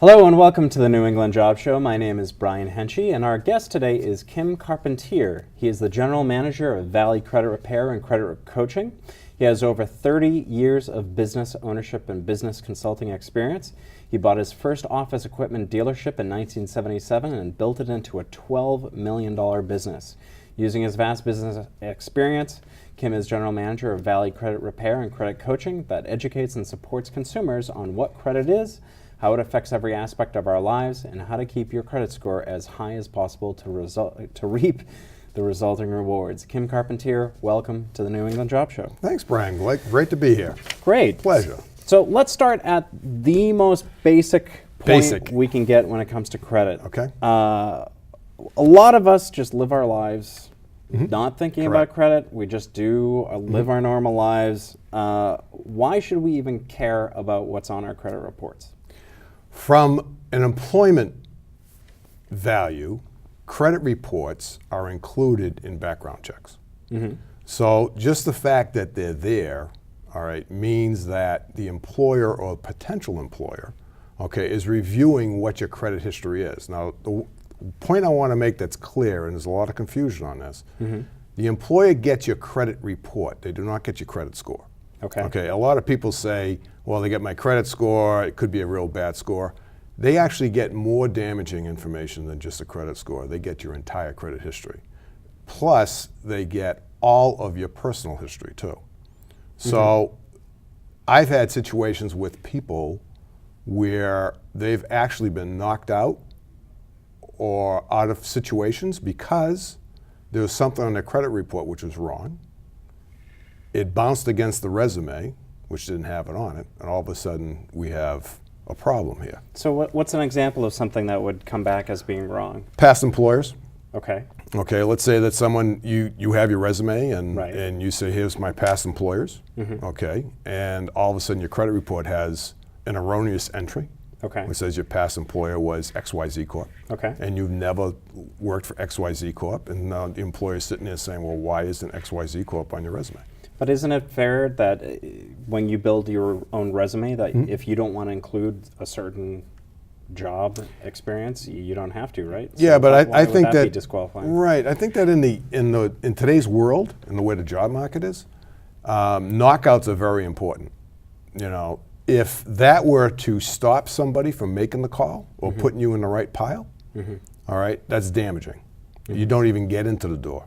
Hello and welcome to the New England Job Show. My name is Brian Henchy and our guest today is Kim Carpentier. He is the General Manager of Valley Credit Repair and Credit Coaching. He has over 30 years of business ownership and business consulting experience. He bought his first office equipment dealership in 1977 and built it into a $12 million business. Using his vast business experience, Kim is General Manager of Valley Credit Repair and Credit Coaching that educates and supports consumers on what credit is, how it affects every aspect of our lives, and how to keep your credit score as high as possible to reap the resulting rewards. Kim Carpentier, welcome to the New England Job Show. Thanks, Brian. Great to be here. Great. Pleasure. So let's start at the most basic point we can get when it comes to credit. Okay. A lot of us just live our lives not thinking about credit. We just live our normal lives. Why should we even care about what's on our credit reports? From an employment value, credit reports are included in background checks. So just the fact that they're there, all right, means that the employer or potential employer, okay, is reviewing what your credit history is. Now, the point I want to make that's clear, and there's a lot of confusion on this, the employer gets your credit report. They do not get your credit score. Okay, a lot of people say, well, they get my credit score, it could be a real bad score. They actually get more damaging information than just a credit score. They get your entire credit history. Plus, they get all of your personal history too. So I've had situations with people where they've actually been knocked out or out of situations because there was something on their credit report which was wrong. It bounced against the resume, which didn't have it on it, and all of a sudden we have a problem here. So what's an example of something that would come back as being wrong? Past employers. Okay. Okay, let's say that someone, you have your resume and you say, here's my past employers, okay, and all of a sudden your credit report has an erroneous entry. Okay. It says your past employer was XYZ Corp. Okay. And you've never worked for XYZ Corp. And now the employer's sitting there saying, well, why isn't XYZ Corp on your resume? But isn't it fair that when you build your own resume that if you don't want to include a certain job experience, you don't have to, right? Yeah, so but why I would think that be disqualifying? Right. I think that in today's world, in the way the job market is, knockouts are very important. You know, if that were to stop somebody from making the call or putting you in the right pile, all right, that's damaging. You don't even get into the door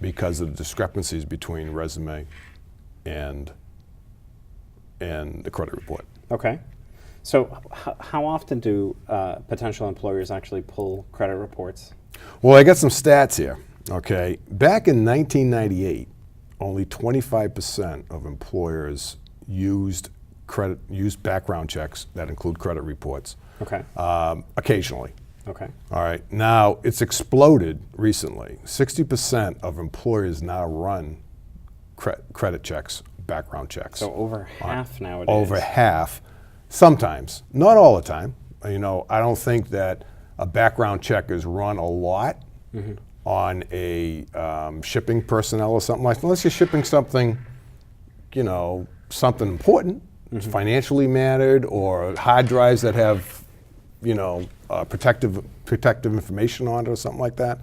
because of the discrepancies between resume and the credit report. Okay. So how often do potential employers actually pull credit reports? Well, I got some stats here. Okay. Back in 1998, only 25% of employers used background checks that include credit reports. Okay. Occasionally. Okay. All right. Now, it's exploded recently. 60% of employers now run credit checks, background checks. So over half nowadays. Over half. Sometimes. Not all the time. You know, I don't think that a background check is run a lot on a shipping personnel or something like that. Unless you're shipping something, you know, something important, financially mattered, or hard drives that have, you know, protective information on it or something like that.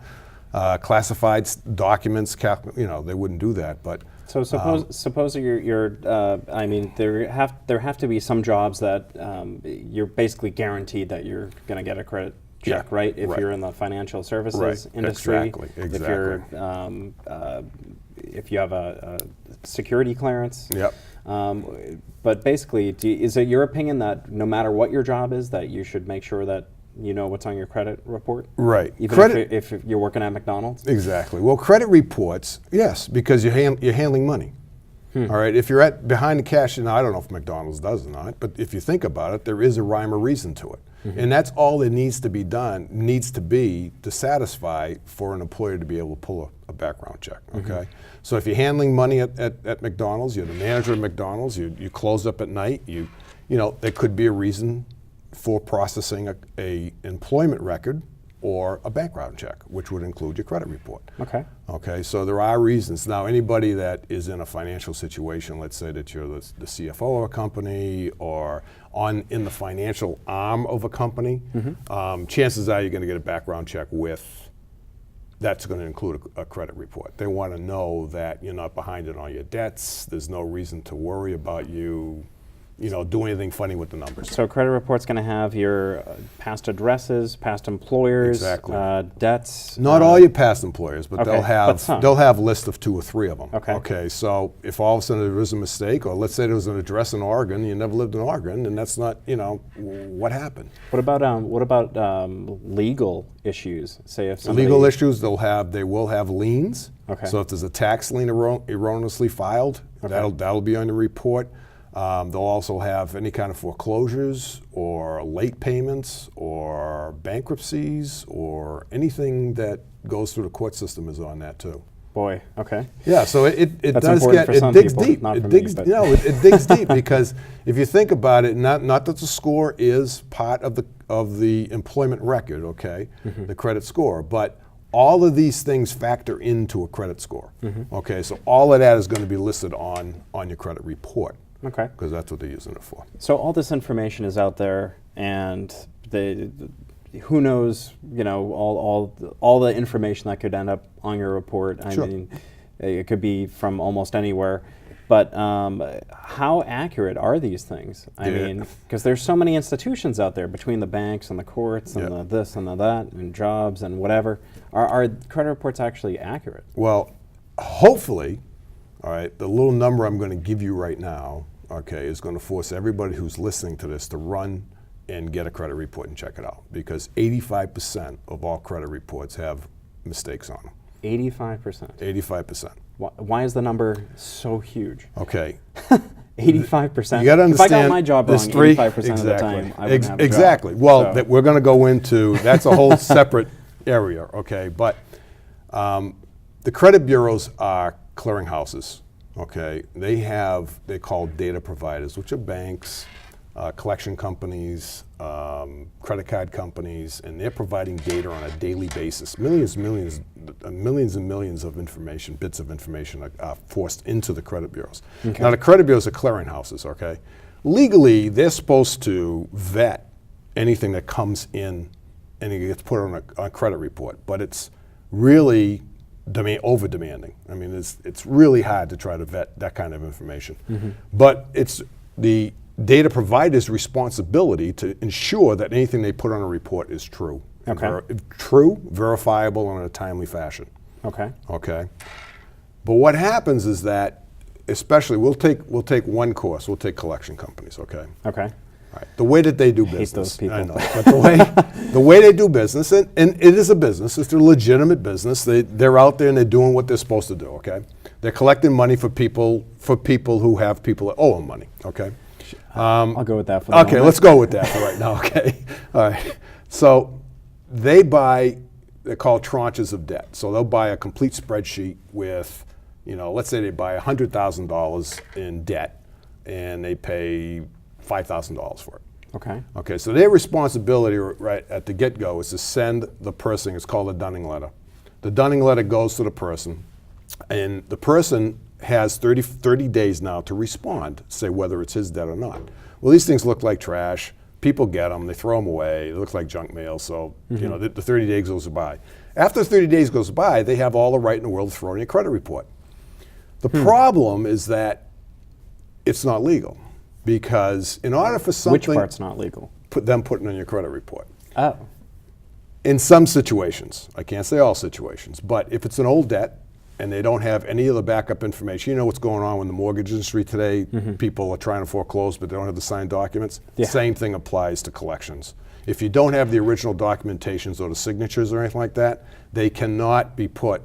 Classified documents, you know, they wouldn't do that. But so suppose I mean, there have to be some jobs that you're basically guaranteed that you're going to get a credit check, right? If you're in the financial services industry, Exactly. if you're if you have a security clearance. Yep. But basically, is it your opinion that no matter what your job is, that you should make sure that you know what's on your credit report? Right. Even if you're working at McDonald's? Exactly. Well, credit reports, yes, because you're handling money. All right. If you're behind the cash, and I don't know if McDonald's does or not, but if you think about it, there is a rhyme or reason to it. And that's all that needs to be to satisfy for an employer to be able to pull a background check, okay? So if you're handling money at McDonald's, you're the manager of McDonald's, you close up at night, you know, there could be a reason for processing a employment record or a background check, which would include your credit report. Okay. Okay, so there are reasons. Now, anybody that is in a financial situation, let's say that you're the CFO of a company or in the financial arm of a company, chances are you're going to get a background check that's going to include a credit report. They want to know that you're not behind on all your debts. There's no reason to worry about you do anything funny with the numbers. So a credit report's going to have your past addresses, past employers, Exactly. Debts. Not all your past employers, but Okay, but some. they'll have a list of 2 or 3 of them. Okay. Okay. So if all of a sudden there was a mistake, or let's say there was an address in Oregon, you never lived in Oregon, and that's not what happened. What about legal issues? Say if somebody, Legal issues, they will have liens. Okay. So if there's a tax lien erroneously filed, that'll be on the report. They'll also have any kind of foreclosures or late payments or bankruptcies or anything that goes through the court system is on that too. Boy, okay. Yeah, so it That's does important for some digs people, deep. not It for digs, me, but- it digs deep because if you think about it, not that the score is part of the employment record, okay, the credit score, but all of these things factor into a credit score. Okay, so all of that is going to be listed on your credit report. Okay. Because that's what they're using it for. So all this information is out there, and who knows, all the information that could end up on your report. Sure. I mean, it could be from almost anywhere. But how accurate are these things? I mean, because there's so many institutions out there between the banks and the courts and the this and the that and jobs and whatever. Are credit reports actually accurate? Well, hopefully, all right, the little number I'm going to give you right now, okay, is going to force everybody who's listening to this to run and get a credit report and check it out, because 85% of all credit reports have mistakes on them. 85%. 85%. Why is the number so huge? Okay. 85%. You got to understand. If I got my job wrong there's 3 85% of the time, I wouldn't have a exactly. job. Well, So- we're going to go into that's a whole separate area. Okay, but the credit bureaus are clearinghouses. Okay, they're called data providers, which are banks, collection companies, credit card companies, and they're providing data on a daily basis. Millions and millions of information, bits of information are forced into the credit bureaus. Okay. Now, the credit bureaus are clearinghouses, okay? Legally, they're supposed to vet anything that comes in and it gets put on a credit report, but it's really over demanding. I mean, it's really hard to try to vet that kind of information. But it's the data provider's responsibility to ensure that anything they put on a report is true. Okay. True, verifiable, and in a timely fashion. Okay. Okay. But what happens is that, especially, we'll take one course. We'll take collection companies. Okay. Okay. All right. The way that they do hate business, those people. I know, but the way they do business, and it is a business. It's a legitimate business. They're out there and they're doing what they're supposed to do. Okay. They're collecting money for people who have people that owe them money. Okay. I'll go with that for the Okay, moment. let's go with that for right now, okay? All right. So they're called tranches of debt. So they'll buy a complete spreadsheet with, let's say they buy $100,000 in debt and they pay $5,000 for it. Okay. Okay, so their responsibility right at the get-go is to send the person, it's called a Dunning letter. The Dunning letter goes to the person, and the person has 30 days now to respond, say whether it's his debt or not. Well, these things look like trash. People get them, they throw them away. It looks like junk mail, so the 30 days goes by. After 30 days goes by, they have all the right in the world to throw in a credit report. The problem is that it's not legal, because in order for something... Which part's not legal? Putting on your credit report. Oh. In some situations, I can't say all situations, but if it's an old debt and they don't have any of the backup information, you know what's going on in the mortgage industry today, people are trying to foreclose but they don't have the signed documents. Yeah. Same thing applies to collections. If you don't have the original documentations or the signatures or anything like that, they cannot be put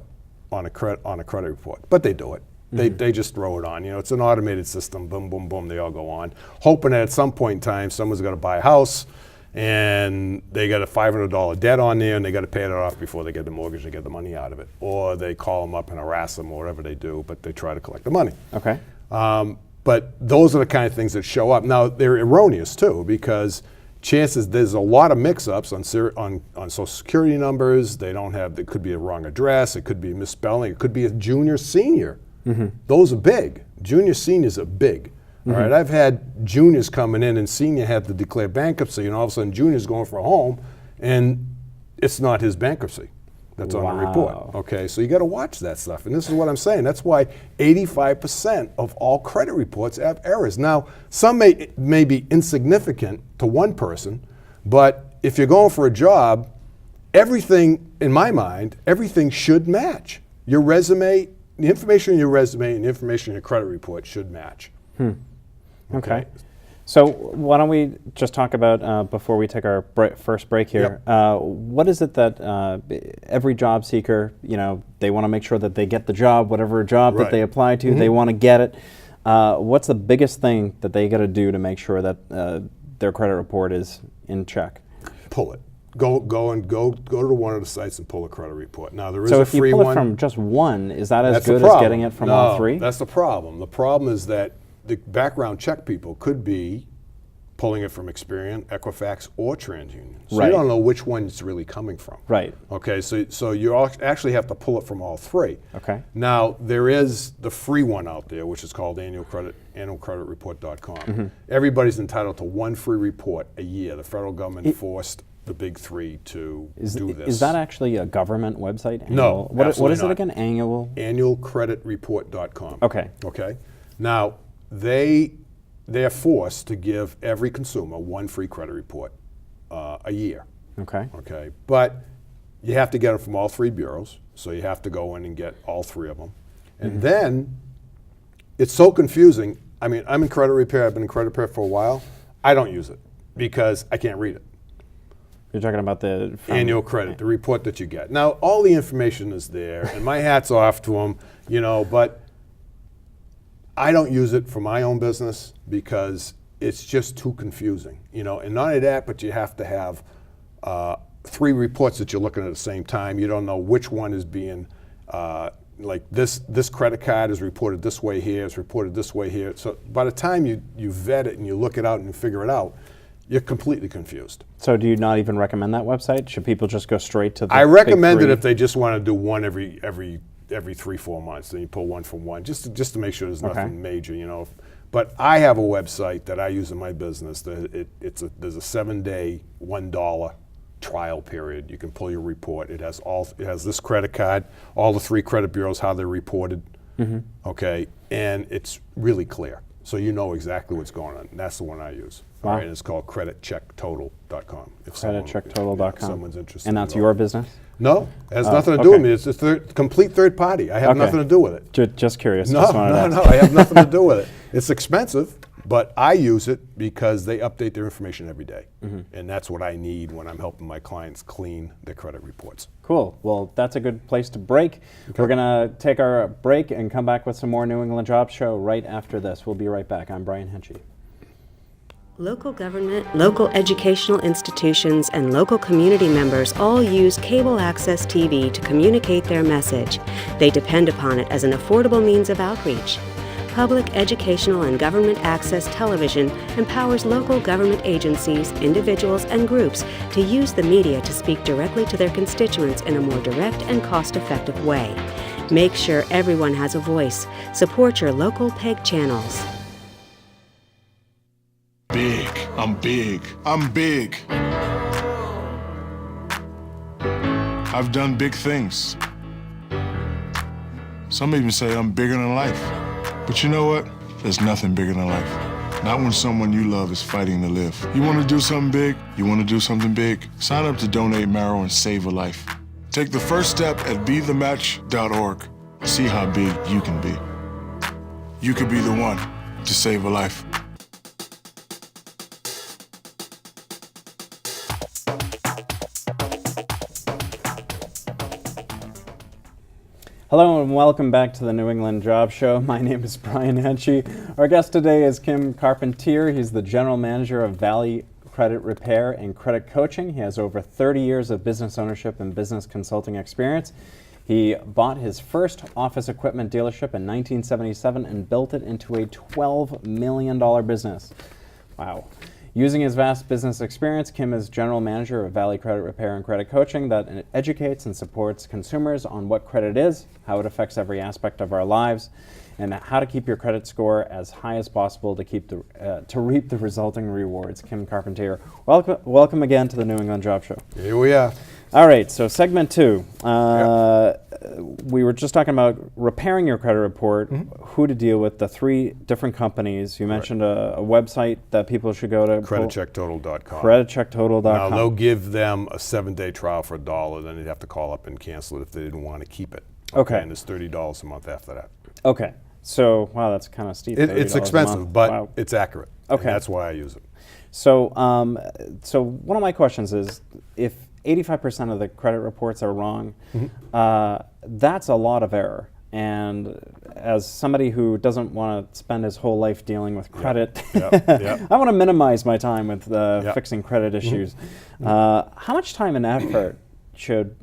on a credit report, but they do it. They just throw it on. It's an automated system, boom, boom, boom, they all go on, hoping that at some point in time someone's going to buy a house and they got a $500 debt on there and they got to pay it off before they get the mortgage and get the money out of it. Or they call them up and harass them or whatever they do, but they try to collect the money. Okay. But those are the kind of things that show up. Now, they're erroneous too, because chances there's a lot of mix-ups on Social Security numbers. They don't have. It could be a wrong address. It could be misspelling. It could be a junior senior. Those are big. Junior seniors are big. All right. I've had juniors coming in, and senior had to declare bankruptcy, and all of a sudden junior's going for a home, and it's not his bankruptcy that's on the report. Okay. So you got to watch that stuff, and this is what I'm saying. That's why 85% of all credit reports have errors. Now, some may be insignificant to one person, but if you're going for a job, everything, in my mind, everything should match. Your resume, the information in your resume and the information in your credit report should match. Okay. So why don't we just talk about, before we take our first break here, what is it that every job seeker, they want to make sure that they get the job, whatever job that they apply to, they want to get it. What's the biggest thing that they got to do to make sure that their credit report is in check? Pull it. Go to one of the sites and pull a credit report. Now there is so a if free you pull one. it from just one, is that as That's good the as problem. getting it from No, all three? That's the problem. The problem is that the background check people could be pulling it from Experian, Equifax, or TransUnion. So you don't know which one it's really coming from. Right. Okay, so you actually have to pull it from all three. Okay. Now, there is the free one out there, which is called annualcreditreport.com. Everybody's entitled to one free report a year. The federal government forced the big three to do this. Is that actually a government website? No, What is absolutely it not. again? Annual? Annualcreditreport.com. Okay. Okay. Now, they are forced to give every consumer one free credit report a year. Okay. Okay. But you have to get it from all three bureaus, so you have to go in and get all three of them. And then it's so confusing. I mean, I'm in credit repair. I've been in credit repair for a while. I don't use it because I can't read it. You're talking about the Annual credit, the report that you get. Now, all the information is there, and my hat's off to them, but I don't use it for my own business because it's just too confusing, And not only that, but you have to have three reports that you're looking at the same time. You don't know which one is being, like this credit card is reported this way here, it's reported this way here. So by the time you vet it and you look it out and you figure it out, you're completely confused. So do you not even recommend that website? Should people just go straight to the I recommend big it three? if they just want to do one every 3-4 months. Then you pull one from one, just to make sure there's nothing major, But I have a website that I use in my business. There's a 7-day $1 trial period. You can pull your report. It has this credit card, all the three credit bureaus, how they're reported. Okay, and it's really clear, so you know exactly what's going on. And that's the one I use. Wow. All right, and it's called creditchecktotal.com. Creditchecktotal.com. If someone's interested. And that's your business? No, it has nothing to do with me. It's a complete third party. I have Okay. nothing to do with it. Just curious. No, just wanted to no, ask. I have nothing to do with it. It's expensive, but I use it because they update their information every day. And that's what I need when I'm helping my clients clean their credit reports. Cool. Well, that's a good place to break. We're going to take our break and come back with some more New England Job Show right after this. We'll be right back. I'm Brian Henchy. Local government, local educational institutions, and local community members all use cable access TV to communicate their message. They depend upon it as an affordable means of outreach. Public educational and government access television empowers local government agencies, individuals, and groups to use the media to speak directly to their constituents in a more direct and cost-effective way. Make sure everyone has a voice. Support your local PEG channels. Big. I'm big. I'm big. I've done big things. Some even say I'm bigger than life. But you know what? There's nothing bigger than life. Not when someone you love is fighting to live. You want to do something big? You want to do something big? Sign up to Donate Marrow and save a life. Take the first step at BeTheMatch.org. See how big you can be. You could be the one to save a life. Hello and welcome back to the New England Job Show. My name is Brian Henchy. Our guest today is Kim Carpentier. He's the general manager of Valley Credit Repair and Credit Coaching. He has over 30 years of business ownership and business consulting experience. He bought his first office equipment dealership in 1977 and built it into a $12 million business. Wow. Using his vast business experience, Kim is general manager of Valley Credit Repair and Credit Coaching that educates and supports consumers on what credit is, how it affects every aspect of our lives, and how to keep your credit score as high as possible to reap the resulting rewards. Kim Carpentier, welcome again to the New England Job Show. Here we are. All right, so segment 2. We were just talking about repairing your credit report, who to deal with, the 3 different companies. You mentioned a website that people should go to. CreditCheckTotal.com. CreditCheckTotal.com. Now, they'll give them a 7-day trial for $1, then they'd have to call up and cancel it if they didn't want to keep it. Okay. And it's $30 a month after that. Okay. So, wow, that's kind of steep. It's $30 a expensive, month. but Wow. it's accurate. Okay. And that's why I use it. So, so one of my questions is, if 85% of the credit reports are wrong, that's a lot of error. And as somebody who doesn't want to spend his whole life dealing with credit, Yep. I want to minimize my time with fixing credit issues. How much time and effort should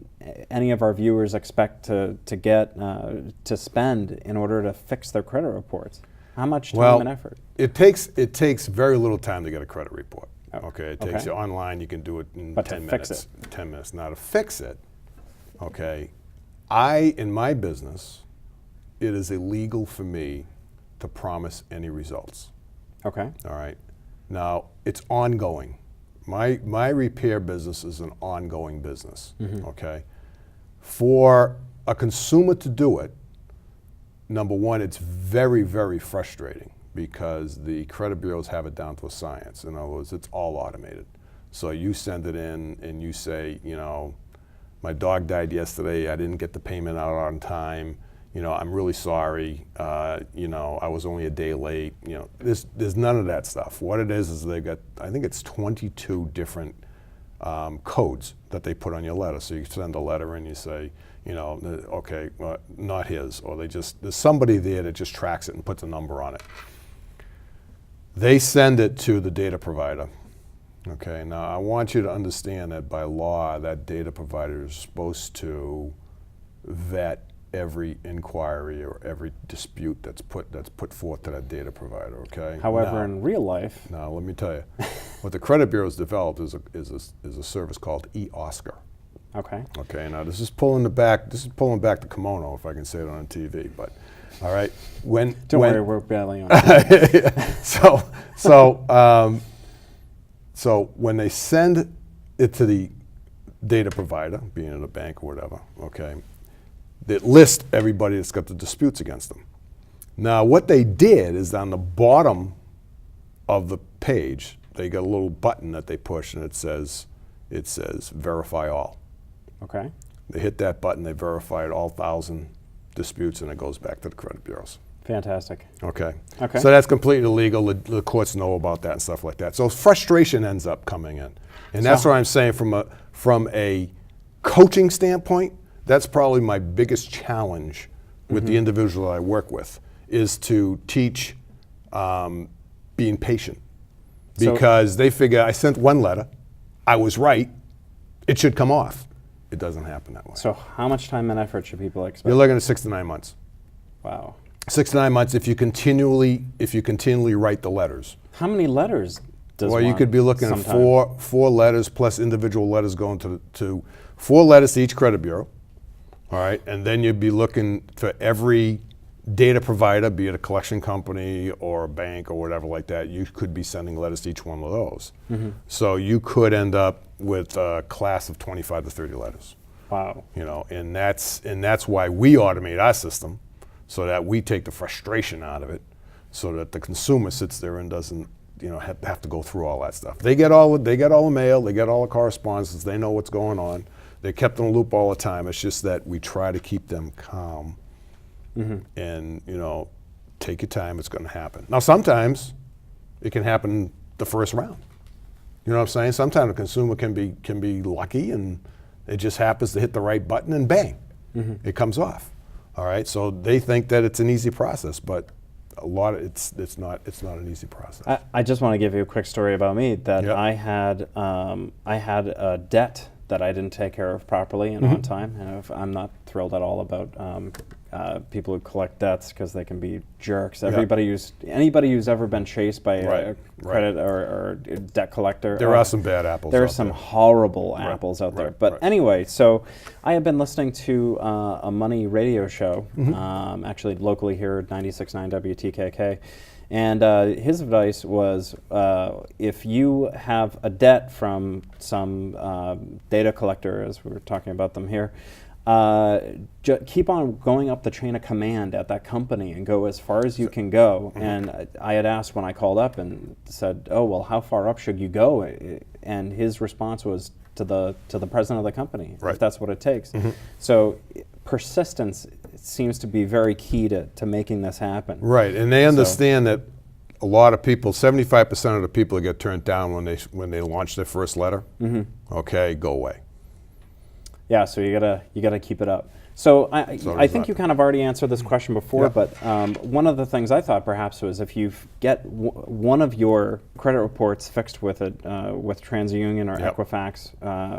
any of our viewers expect to get to spend in order to fix their credit reports? How much time and effort? It takes very little time to get a credit report. Oh, Okay, it takes you online. You can do it in But to 10 fix minutes. it. 10 minutes. Now to fix it, okay, in my business, it is illegal for me to promise any results. Okay. All right. Now it's ongoing. My repair business is an ongoing business. Okay. For a consumer to do it, number one, it's very, very frustrating because the credit bureaus have it down to a science. In other words, it's all automated. So you send it in and you say, you know, my dog died yesterday, I didn't get the payment out on time, you know, I'm really sorry, you know, I was only a day late, you know, there's none of that stuff. What it is they've got, I think it's 22 different codes that they put on your letter. So you send a letter and you say, you know, okay, not his, or there's somebody there that just tracks it and puts a number on it. They send it to the data provider. Okay, now I want you to understand that by law, that data provider is supposed to vet every inquiry or every dispute that's put forth to that data provider. Okay. However, now, in real life, now let me tell you, what the credit bureau's developed is a service called eOscar. okay. Okay, now this is pulling back the kimono, if I can say it on TV. But all right, Don't worry, we're barely on. So when they send it to the data provider, being it a bank or whatever, okay, they list everybody that's got the disputes against them. Now what they did is on the bottom of the page, they got a little button that they push and it says verify all. Okay. They hit that button, they verified all 1,000 disputes, and it goes back to the credit bureaus. Fantastic. Okay. Okay. So that's completely illegal. The courts know about that and stuff like that. So frustration ends up coming in, and that's what I'm saying from a coaching standpoint. That's probably my biggest challenge with the individual I work with is to teach being patient, because they figure I sent one letter, I was right, it should come off. It doesn't happen that way. So how much time and effort should people expect? You're looking at 6 to 9 months. Wow. 6 to 9 months if you continually write the letters. How many letters does Well, you one could be looking at sometime? four letters plus individual letters going to 4 letters to each credit bureau. All right, and then you'd be looking for every data provider, be it a collection company or a bank or whatever like that. You could be sending letters to each one of those. So you could end up with a class of 25 to 30 letters. Wow. You know, and that's why we automate our system, so that we take the frustration out of it, so that the consumer sits there and doesn't, you know, have to go through all that stuff. They get all the mail, they get all the correspondence, they know what's going on. They're kept in the loop all the time. It's just that we try to keep them calm and, you know, take your time, it's going to happen. Now, sometimes it can happen the first round. You know what I'm saying? Sometimes a consumer can be lucky and it just happens to hit the right button and bang, it comes off. All right, so they think that it's an easy process, but it's not an easy process. I just want to give you a quick story about me that Yep. I had a debt that I didn't take care of properly and on time, and I'm not thrilled at all about people who collect debts because they can be jerks. Anybody who's ever been chased by a Right, credit or a debt collector. There are some bad apples There are out some there. horrible apples out there. right, But right. anyway, so I have been listening to a money radio show, actually locally here at 96.9 WTKK. And his advice was, if you have a debt from some data collector, as we were talking about them here, keep on going up the chain of command at that company and go as far as you can go. And I had asked when I called up and said, "Oh, well, how far up should you go?" And his response was to the president of the company, Right. if that's what it takes. So persistence seems to be very key to making this happen. Right, and they understand that a lot of people, 75% of the people get turned down when they launch their first letter. Okay, go away. Yeah, so you gotta keep it up. So I always think not. you kind of already answered this question before, Yeah. but one of the things I thought perhaps was if you get one of your credit reports fixed with TransUnion or Yep. Equifax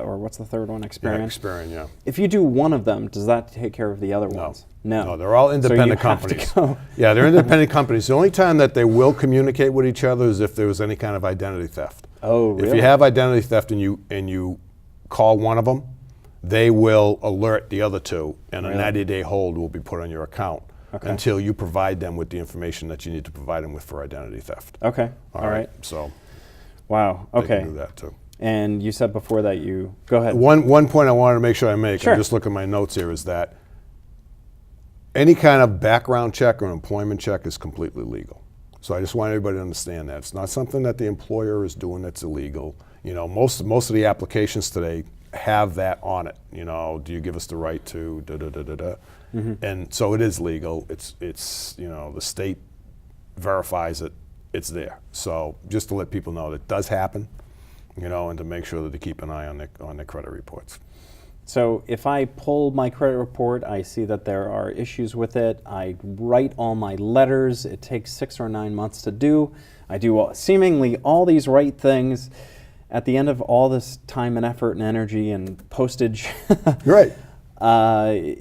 or what's the third one, Experian? Experian, yeah. If you do one of them, does that take care of the other ones? No, they're all So you independent have to companies. go- Yeah, they're independent companies. The only time that they will communicate with each other is if there was any kind of identity theft. Oh, really? If you have identity theft and you call one of them, they will alert the other two, and Really? a 90-day hold will be put on your account Okay. until you provide them with the information that you need to provide them with for identity theft. Okay, all right. So Wow, they okay. can do that too. And you said before that you, go ahead. One point I wanted to make sure I make, Sure. I'm just looking at my notes here, is that any kind of background check or employment check is completely legal. So I just want everybody to understand that. It's not something that the employer is doing that's illegal. You know, most of the applications today have that on it. You know, do you give us the right to da-da-da-da-da? And so it is legal. It's you know, the state verifies it. It's there. So just to let people know that it does happen, you know, and to make sure that they keep an eye on their credit reports. So if I pull my credit report, I see that there are issues with it. I write all my letters. It takes 6 or 9 months to do. I do seemingly all these right things. At the end of all this time and effort and energy and postage, Right.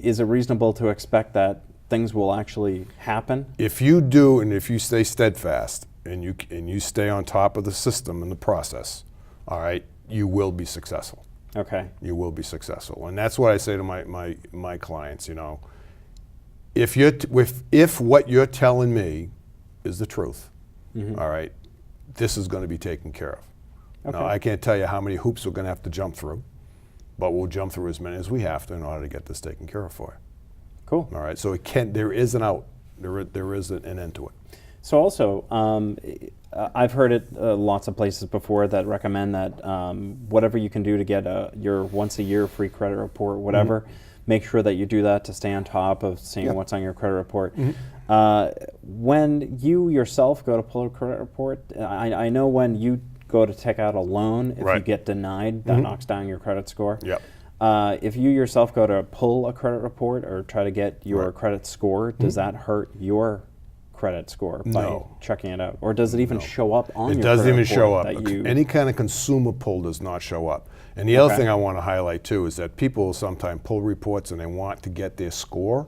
is it reasonable to expect that things will actually happen? If you do, and if you stay steadfast, and you stay on top of the system and the process, all right, you will be successful. Okay. You will be successful, and that's what I say to my clients. You know, if what you're telling me is the truth, all right, this is going to be taken care of. Okay. Now, I can't tell you how many hoops we're going to have to jump through, but we'll jump through as many as we have to in order to get this taken care of for you. Cool. All right, so there is an out. There is an end to it. So also, I've heard it lots of places before that recommend that whatever you can do to get your once a year free credit report, whatever, make sure that you do that to stay on top of seeing what's on your credit report. When you yourself go to pull a credit report, I know when you go to take out a loan, if you Right. get denied, that knocks down your credit score. Yep. If you yourself go to pull a credit report or try to get your credit score, does that hurt your credit score by No. checking it out? Or does it even show up on It your doesn't credit even show report up. that you- Any kind of consumer pull does not show up. And the other Okay. thing I want to highlight too is that people sometimes pull reports and they want to get their score.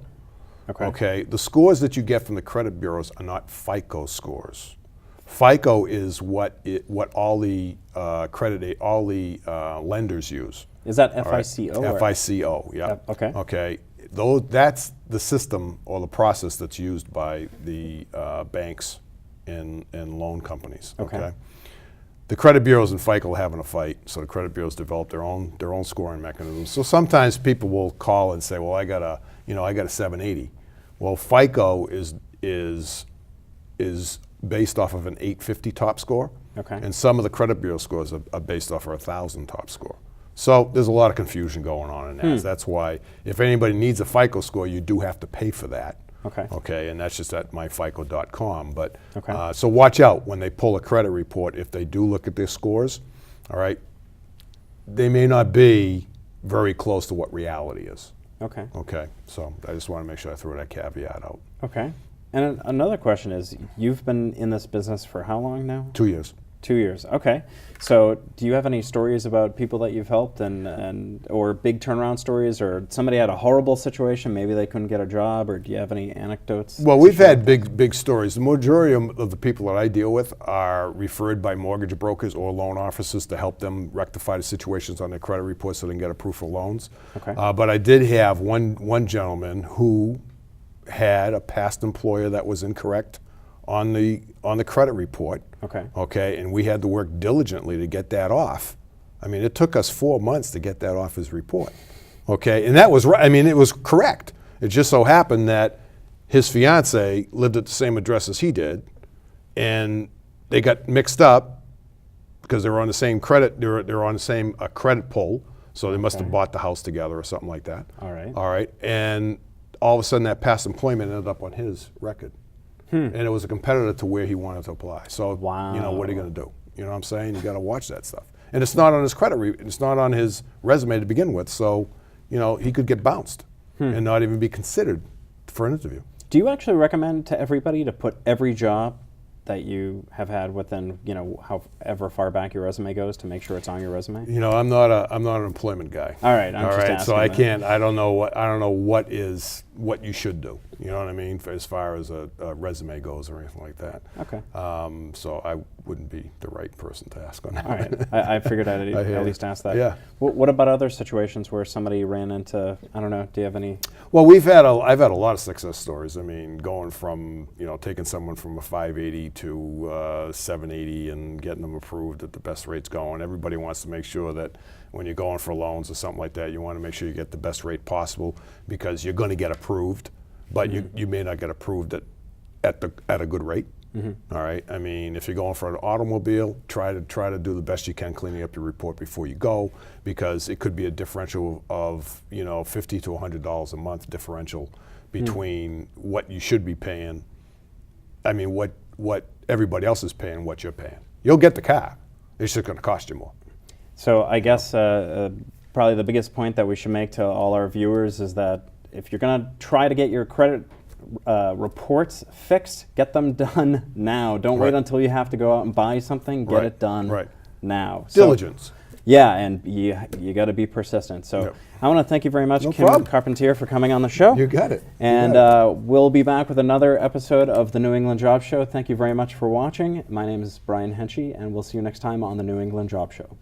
Okay. The scores that you get from the credit bureaus are not FICO scores. FICO is what all the lenders use. Is that All right? FICO? or- FICO, yeah. Okay. Okay. Though that's the system or the process that's used by the banks and loan companies. Okay. The credit bureaus and FICO are having a fight, so the credit bureaus develop their own scoring mechanisms. So sometimes people will call and say, "Well, I got a 780." Well, FICO is based off of an 850 top score. Okay. And some of the credit bureau scores are based off of a 1,000 top score. So there's a lot of confusion going on in that. That's why if anybody needs a FICO score, you do have to pay for that. Okay. Okay, and that's just at myfico.com. But Okay. so watch out when they pull a credit report. If they do look at their scores, all right, they may not be very close to what reality is. Okay. Okay, so I just want to make sure I throw that caveat out. Okay. And another question is, you've been in this business for how long now? 2 years. 2 years. Okay. So, do you have any stories about people that you've helped, and or big turnaround stories, or somebody had a horrible situation, maybe they couldn't get a job, or do you have any anecdotes? Well, we've had big stories. The majority of the people that I deal with are referred by mortgage brokers or loan officers to help them rectify the situations on their credit reports so they can get approved for loans. Okay. But I did have one gentleman who had a past employer that was incorrect on the credit report. Okay. Okay, and we had to work diligently to get that off. I mean, it took us 4 months to get that off his report. Okay, and that was right. I mean, it was correct. It just so happened that his fiance lived at the same address as he did, and they got mixed up because they were on the same credit. They were on the same credit pull, so they must have bought the house together or something like that. All right. All right, and all of a sudden that past employment ended up on his record. And it was a competitor to where he wanted to apply. So, you know, what are you going to do? You know what I'm saying? You got to watch that stuff. And it's not on his it's not on his resume to begin with. So, you know, he could get bounced and not even be considered for an interview. Do you actually recommend to everybody to put every job that you have had within, you know, however far back your resume goes, to make sure it's on your resume? You know, I'm not an employment guy. All right, I'm just asking so I that. can't. I don't know what you should do. You know what I mean, as far as a resume goes or anything like that. Okay. So I wouldn't be the right person to ask on that. All right. I figured I'd I hear at you. least ask that. Yeah. What about other situations where somebody ran into, I don't know, do you have any? Well, I've had a lot of success stories. I mean, going from, you know, taking someone from a 580 to 780 and getting them approved at the best rates going. Everybody wants to make sure that when you're going for loans or something like that, you want to make sure you get the best rate possible, because you're going to get approved, but you may not get approved at a good rate. All right. I mean, if you're going for an automobile, try to do the best you can cleaning up your report before you go, because it could be a differential of, you know, $50 to $100 a month differential between what you should be paying. I mean, what everybody else is paying, what you're paying. You'll get the car. It's just going to cost you more. So I guess probably the biggest point that we should make to all our viewers is that if you're going to try to get your credit reports fixed, get them done now. Don't wait until you have to go out and buy something. Get it done now. Diligence. Yeah, and you got to be persistent. So I want to thank you very much, Kim problem. Carpentier, for coming on the show. You got it. And we'll be back with another episode of the New England Job Show. Thank you very much for watching. My name is Brian Henschey, and we'll see you next time on the New England Job Show.